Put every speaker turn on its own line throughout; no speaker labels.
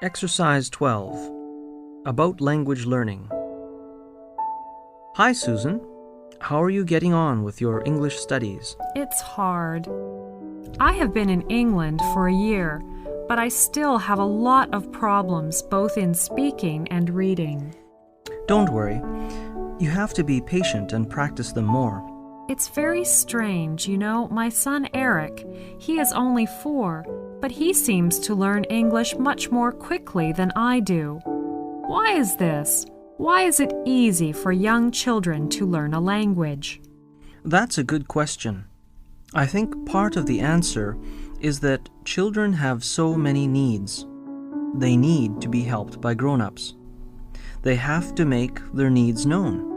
Exercise 12. About language learning. Hi, Susan. How are you getting on with your English studies?
It's hard. I have been in England for a year, but I still have a lot of problems both in speaking and reading.
Don't worry. You have to be patient and practice them more.
It's very strange, my son Eric, he is only 4, but he seems to learn English much more quickly than I do. Why is this? Why is it easy for young children to learn a language?
That's a good question. I think part of the answer is that children have so many needs. They need to be helped by grown-ups. They have to make their needs known.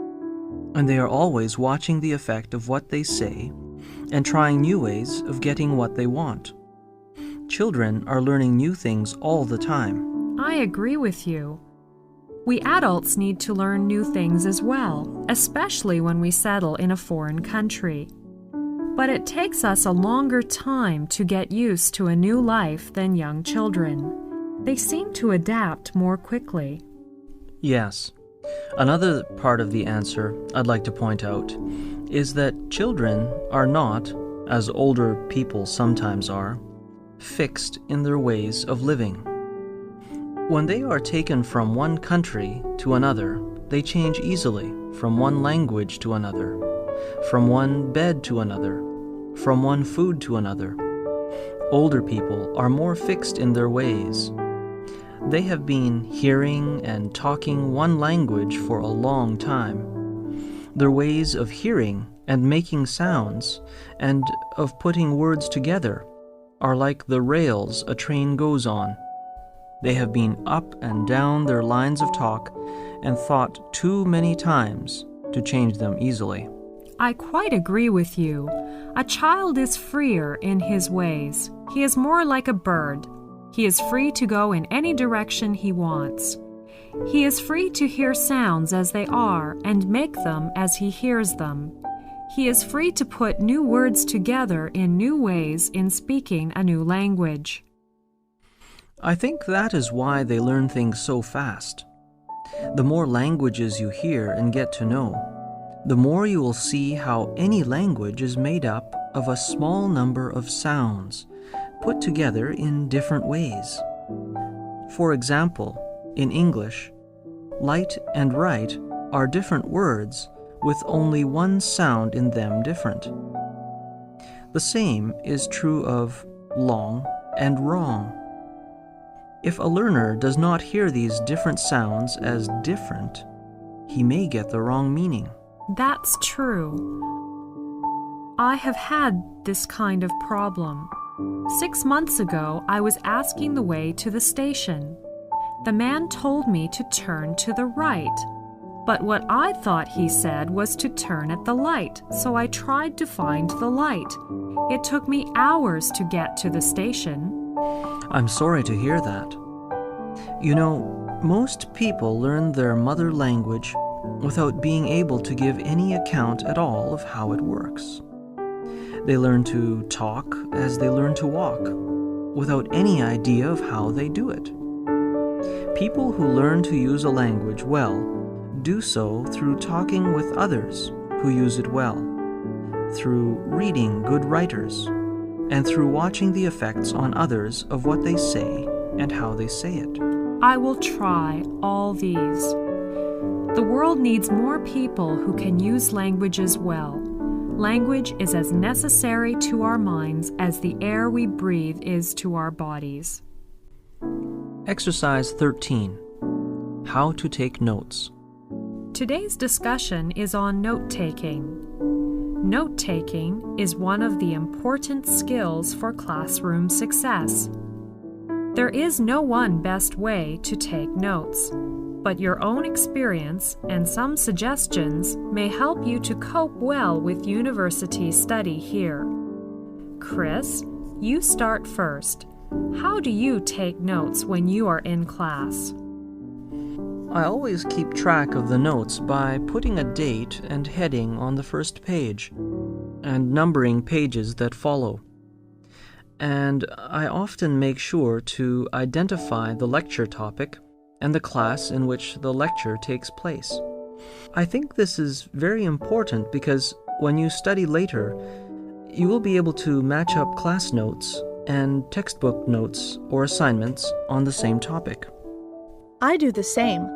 And they are always watching the effect of what they say and trying new ways of getting what they want. Children are learning new things all the time.
I agree with you. We adults need to learn new things as well, especially when we settle in a foreign country. But it takes us a longer time to get used to a new life than young children. They seem to adapt more quickly.
Yes. Another part of the answer I'd like to point out is that children are not, as older people sometimes are, fixed in their ways of living. When they are taken from one country to another, they change easily from one language to another, from one bed to another, from one food to another. Older people are more fixed in their ways. They have been hearing and talking one language for a long time. Their ways of hearing and making sounds and of putting words together are like the rails a train goes on. They have been up and down their lines of talk and thought too many times to change them easily.
I quite agree with you. A child is freer in his ways. He is more like a bird. He is free to go in any direction he wants. He is free to hear sounds as they are and make them as he hears them. He is free to put new words together in new ways in speaking a new language.
I think that is why they learn things so fast. The more languages you hear and get to know, the more you will see how any language is made up of a small number of sounds put together in different ways. For example, in English, light and right are different words with only one sound in them different. The same is true of long and wrong. If a learner does not hear these different sounds as different, he may get the wrong meaning.
That's true. I have had this kind of problem. 6 months ago, I was asking the way to the station. The man told me to turn to the right, but what I thought he said was to turn at the light, so I tried to find the light. It took me hours to get to the station.
I'm sorry to hear that. Most people learn their mother language without being able to give any account at all of how it works. They learn to talk as they learn to walk, without any idea of how they do it. People who learn to use a language well do so through talking with others who use it well, through reading good writers, and through watching the effects on others of what they say and how they say it.
I will try all these. The world needs more people who can use languages well. Language is as necessary to our minds as the air we breathe is to our bodies.
Exercise 13. How to take notes.
Today's discussion is on note-taking. Note-taking is one of the important skills for classroom success. There is no one best way to take notes, but your own experience and some suggestions may help you to cope well with university study here. Chris, you start first. How do you take notes when you are in class?
I always keep track of the notes by putting a date and heading on the first page, and numbering pages that follow. and I often make sure to identify the lecture topic and the class in which the lecture takes place. I think this is very important because when you study later, you will be able to match up class notes and textbook notes or assignments on the same topic.
I do the same.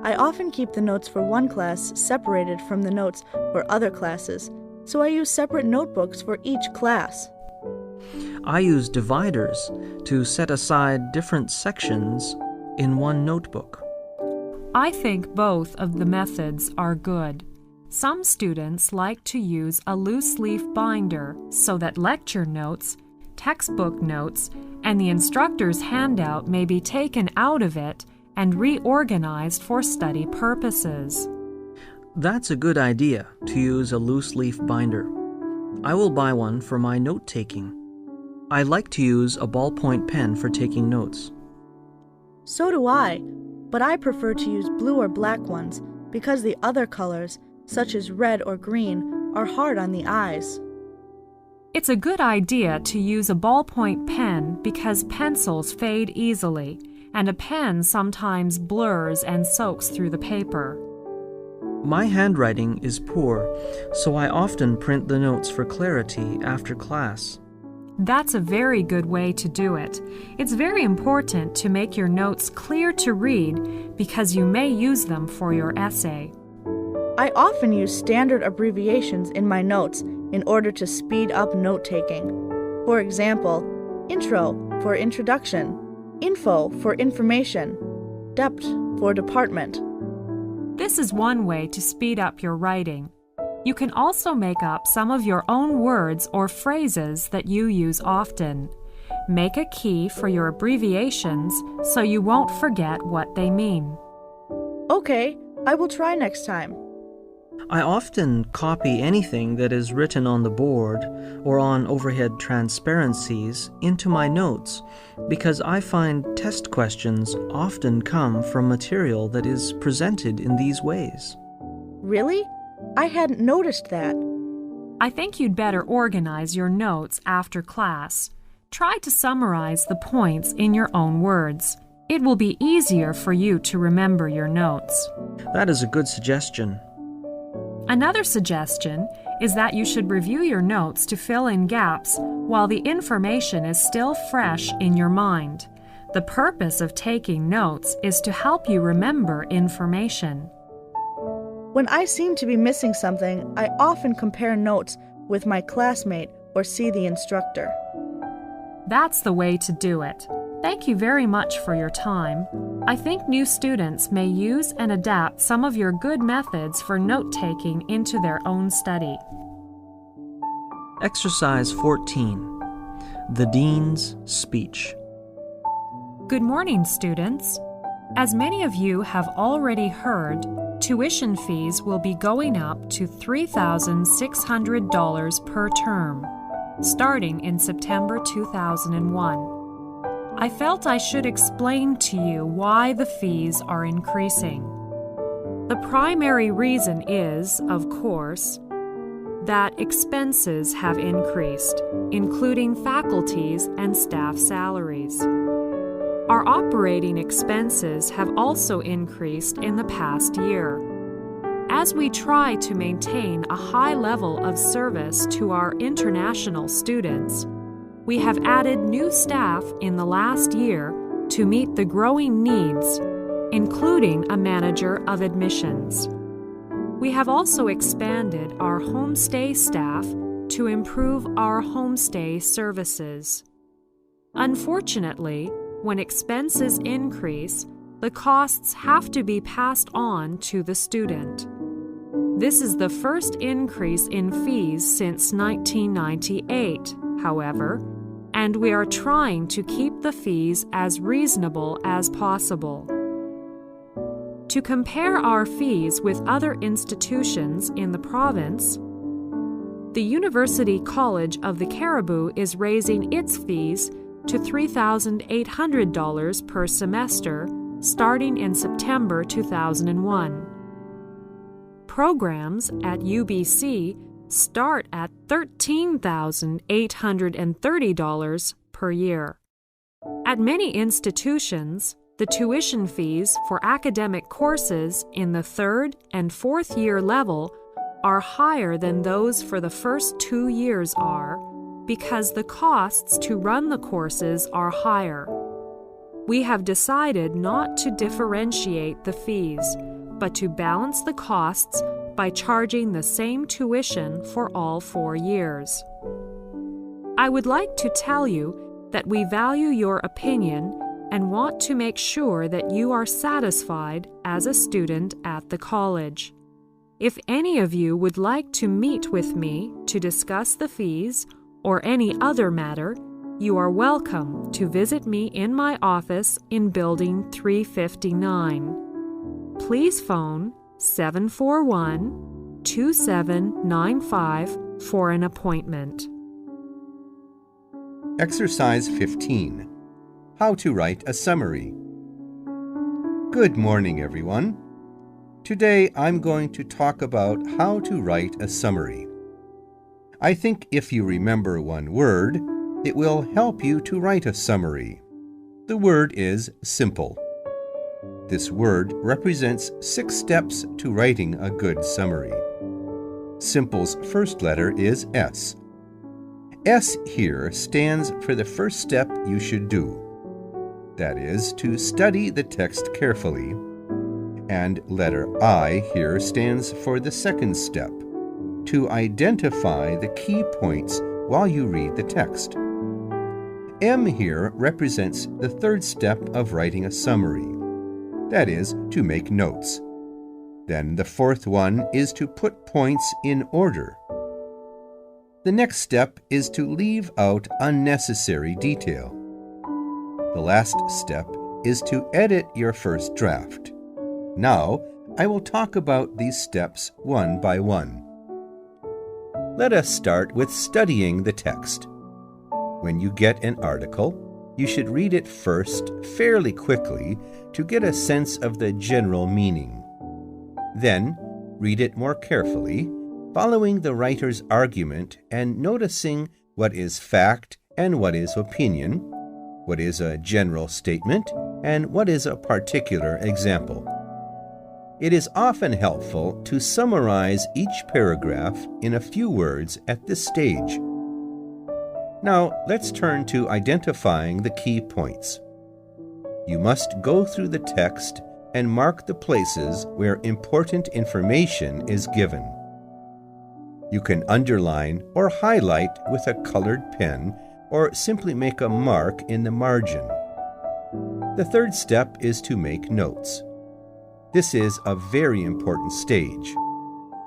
I often keep the notes for one class separated from the notes for other classes, so I use separate notebooks for each class.
I use dividers to set aside different sections in one notebook.
I think both of the methods are good. Some students like to use a loose-leaf binder so that lecture notes, textbook notes, and the instructor's handout may be taken out of it and reorganized for study purposes.
That's a good idea, to use a loose-leaf binder. I will buy one for my note-taking. I like to use a ballpoint pen for taking notes.
So do I, but I prefer to use blue or black ones because the other colors, such as red or green, are hard on the eyes.
It's a good idea to use a ballpoint pen because pencils fade easily, and a pen sometimes blurs and soaks through the paper.
My handwriting is poor, so I often print the notes for clarity after class.
That's a very good way to do it. It's very important to make your notes clear to read because you may use them for your essay.
I often use standard abbreviations in my notes in order to speed up note-taking. For example, intro for introduction, info for information, dept for department.
This is one way to speed up your writing. You can also make up some of your own words or phrases that you use often. Make a key for your abbreviations so you won't forget what they mean.
Okay, I will try next time.
I often copy anything that is written on the board or on overhead transparencies into my notes because I find test questions often come from material that is presented in these ways.
Really? I hadn't noticed that.
I think you'd better organize your notes after class. Try to summarize the points in your own words. It will be easier for you to remember your notes.
That is a good suggestion.
Another suggestion is that you should review your notes to fill in gaps while the information is still fresh in your mind. The purpose of taking notes is to help you remember information.
When I seem to be missing something, I often compare notes with my classmate or see the instructor.
That's the way to do it. Thank you very much for your time. I think new students may use and adapt some of your good methods for note-taking into their own study.
Exercise 14. The Dean's Speech.
Good morning, students. As many of you have already heard, tuition fees will be going up to $3,600 per term, starting in September 2001. I felt I should explain to you why the fees are increasing. The primary reason is, of course, that expenses have increased, including faculty's and staff salaries. Our operating expenses have also increased in the past year. As we try to maintain a high level of service to our international students, we have added new staff in the last year to meet the growing needs, including a manager of admissions. We have also expanded our homestay staff to improve our homestay services. Unfortunately, when expenses increase, the costs have to be passed on to the student. This is the first increase in fees since 1998, however, and we are trying to keep the fees as reasonable as possible. To compare our fees with other institutions in the province, the University College of the Cariboo is raising its fees to $3,800 per semester starting in September 2001. Programs at UBC start at $13,830 per year. At many institutions, the tuition fees for academic courses in the 3rd and 4th year level are higher than those for the first 2 years are, because the costs to run the courses are higher. We have decided not to differentiate the fees, but to balance the costs by charging the same tuition for all 4 years. I would like to tell you that we value your opinion and want to make sure that you are satisfied as a student at the college. If any of you would like to meet with me to discuss the fees or any other matter, you are welcome to visit me in my office in Building 359. Please phone 741-2795 for an appointment.
Exercise 15. How to write a summary. Good morning, everyone. Today I'm going to talk about how to write a summary. I think if you remember one word, it will help you to write a summary. The word is simple. This word represents 6 steps to writing a good summary. Simple's first letter is S. S here stands for the first step you should do. That is, to study the text carefully. And letter I here stands for the second step, to identify the key points while you read the text. M here represents the third step of writing a summary. That is, to make notes. Then the fourth one is to put points in order. The next step is to leave out unnecessary detail. The last step is to edit your first draft. Now, I will talk about these steps one by one. Let us start with studying the text. When you get an article, you should read it first fairly quickly to get a sense of the general meaning. Then, read it more carefully, following the writer's argument and noticing what is fact and what is opinion, what is a general statement, and what is a particular example. It is often helpful to summarize each paragraph in a few words at this stage. Now, let's turn to identifying the key points. You must go through the text and mark the places where important information is given. You can underline or highlight with a colored pen or simply make a mark in the margin. The third step is to make notes. This is a very important stage.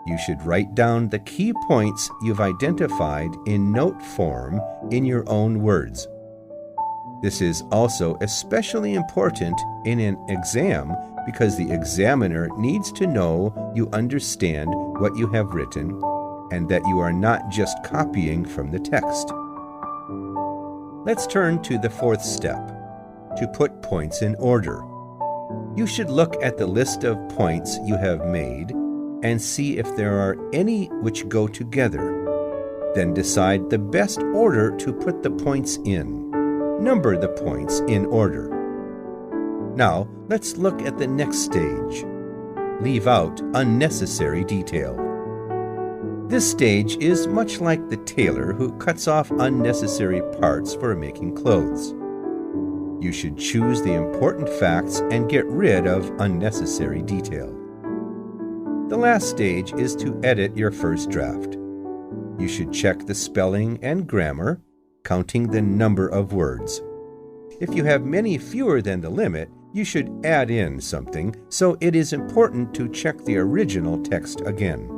You should write down the key points you've identified in note form in your own words. This is also especially important in an exam because the examiner needs to know you understand what you have written and that you are not just copying from the text. Let's turn to the fourth step, to put points in order. You should look at the list of points you have made and see if there are any which go together. Then decide the best order to put the points in. Number the points in order. Now, let's look at the next stage. Leave out unnecessary detail. This stage is much like the tailor who cuts off unnecessary parts for making clothes. You should choose the important facts and get rid of unnecessary detail. The last stage is to edit your first draft. You should check the spelling and grammar, counting the number of words. If you have many fewer than the limit, you should add in something, so it is important to check the original text again.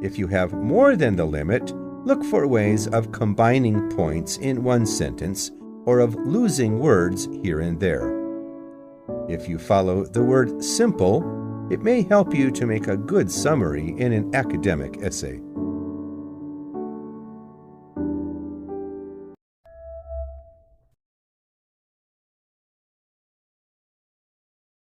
If you have more than the limit, look for ways of combining points in one sentence or of losing words here and there. If you follow the word simple, it may help you to make a good summary in an academic essay.